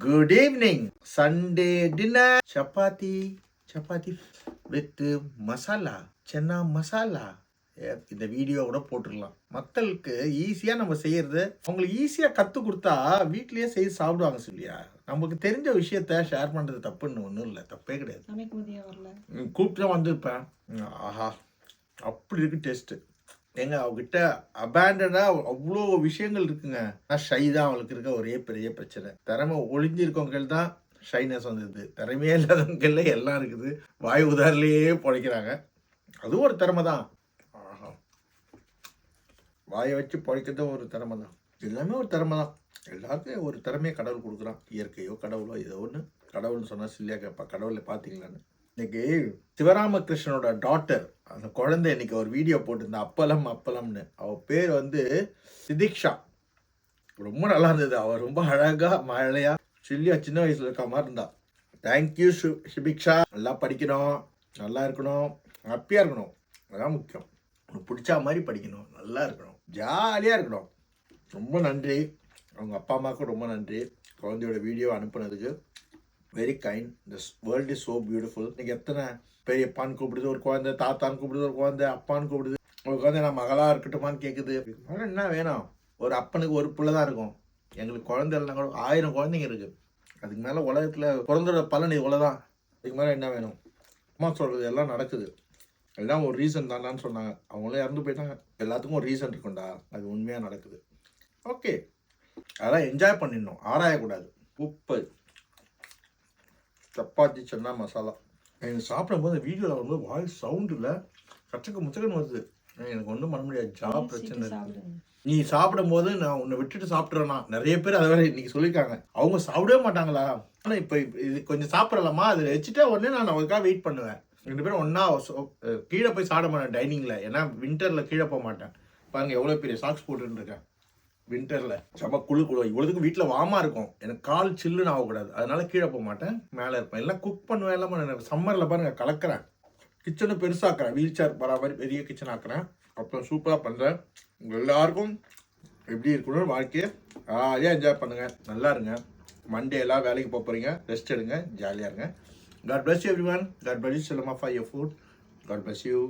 Good evening. Sunday dinner. Chapati with masala. Chana masala. இந்த video கூட போட்டுடலாம். மக்களுக்கு ஈஸியா நம்ம செய்யறது அவங்களுக்கு ஈஸியா கத்து கொடுத்தா வீட்லயே செய்து சாப்பிடுவாங்க சொல்லியா. நமக்கு தெரிஞ்ச விஷயத்த ஷேர் பண்றது தப்புன்னு ஒன்றும் இல்லை, தப்பே கிடையாது. கூப்பிட்டு வந்திருப்பேன். ஆஹா அப்படி இருக்கு டேஸ்ட். ஏங்க அவகிட்ட அபேண்டடா அவ்வளோ விஷயங்கள் இருக்குங்க. ஷை தான் அவளுக்கு இருக்க ஒரே பெரிய பிரச்சனை. திறமை ஒளிஞ்சிருக்கவங்க தான் ஷைனஸ் வந்தது. திறமையே இல்லாதவங்கள எல்லாம் இருக்குது. வாய் உதாரிலேயே பொழைக்கிறாங்க. அதுவும் ஒரு திறமை தான். ஆஹா வாயை வச்சு பொழைக்கிறதும் ஒரு திறமை தான். எல்லாமே ஒரு திறமை தான். எல்லாருக்கும் ஒரு திறமையை கடவுள் கொடுக்குறான். இயற்கையோ கடவுளோ ஏதோ ஒன்று. கடவுள்னு சொன்னால் சில்லியா கேட்பா, கடவுளை பார்த்தீங்களான்னு. இன்னைக்கு சிவராமகிருஷ்ணனோட டாட்டர் அந்த குழந்தை இன்னைக்கு ஒரு வீடியோ போட்டிருந்தா, அப்பலம்னு. அவ பேர் வந்து சிதிக்ஷா. ரொம்ப நல்லா இருந்தது. அவள் ரொம்ப அழகா மழையா சில்லியா சின்ன வயசுல இருக்க மாதிரி இருந்தா. தேங்க்யூ சிபிக்ஷா. நல்லா படிக்கணும், நல்லா இருக்கணும், ஹாப்பியா இருக்கணும், அதான் முக்கியம். உனக்கு பிடிச்ச மாதிரி படிக்கணும், நல்லா இருக்கணும், ஜாலியா இருக்கணும். ரொம்ப நன்றி. அவங்க அப்பா அம்மாவுக்கும் ரொம்ப நன்றி குழந்தையோட வீடியோ அனுப்புனதுக்கு. Very kind. This world is so beautiful. இன்னைக்கு எத்தனை பெரியப்பான்னு கூப்பிடுது ஒரு குழந்தை, தாத்தான்னு கூப்பிடுது ஒரு குழந்தை, அப்பான்னு கூப்பிடுது ஒரு குழந்தை. நான் மகளாக இருக்கட்டுமான்னு கேட்குது. என்ன வேணும்? ஒரு அப்பனுக்கு ஒரு பிள்ளை தான் இருக்கும். எங்களுக்கு குழந்தை இல்லைனா கூட 1000 குழந்தைங்க இருக்குது. அதுக்கு மேலே உலகத்தில் பிறந்தோட பலன் இவ்வளோதான். அதுக்கு மேலே என்ன வேணும்? அம்மா சொல்கிறது எல்லாம் நடக்குது. எல்லாம் ஒரு ரீசன் தானான்னு சொன்னாங்க. அவங்களே இறந்து போயிட்டாங்க. எல்லாத்துக்கும் ஒரு ரீசன் இருக்கும்டா. அது உண்மையாக நடக்குது. ஓகே, அதெல்லாம் என்ஜாய் பண்ணிடணும், ஆராயக்கூடாது. உப்பு சப்பாத்தி சன்னா மசாலா. எனக்கு சாப்பிடும்போது வீடியோவில் வரும்போது வாய்ஸ் சவுண்ட் இல்லை, கச்சக்க முச்சக்கன்னு வருது. எனக்கு ஒன்றும் பண்ண முடியாது, ஜாப் பிரச்சனை இருக்கு. நீ சாப்பிடும் போது நான் உன்னை விட்டுட்டு சாப்பிட்றேன்னா நிறைய பேர் அதை வேற இன்னைக்கு சொல்லியிருக்காங்க. அவங்க சாப்பிடவே மாட்டாங்களா? ஆனால் இப்போ இது கொஞ்சம் சாப்பிடலாமா, அதை வச்சுட்டா உடனே நான் அவருக்காக வெயிட் பண்ணுவேன். 2 பேரும் ஒன்றா கீழே போய் சாப்பிட மாட்டேன் டைனிங்கில். ஏன்னா வின்டரில் கீழே போக மாட்டேன். பாருங்க எவ்வளோ பெரிய சாக்ஸ் போட்டுன்னு இருக்கேன். வின்டரில் செம குழு இவ்வளோதுக்கு வீட்டில் வாமா இருக்கும். எனக்கு கால் சில்லுன்னு ஆகக்கூடாது, அதனால கீழே போக மாட்டேன், மேலே இருப்பேன். எல்லாம் குக் பண்ணுவேன். எல்லாம் சம்மரில் பாருங்க கலக்கிறேன். கிச்சனை பெருசாக்குறேன், வீல் சேர் வர மாதிரி பெரிய கிச்சன் ஆக்குறேன். அப்புறம் சூப்பராக பண்ணுறேன். உங்கள் எல்லாருக்கும் எப்படி இருக்கணும் வாழ்க்கையை ஜாலியாக என்ஜாய் பண்ணுங்கள், நல்லா இருங்க. மண்டே எல்லாம் வேலைக்கு போக போகிறீங்க, ரெஸ்ட் எடுங்க, ஜாலியாக இருங்க. God bless you everyone. God bless you Selama for your food. God bless you.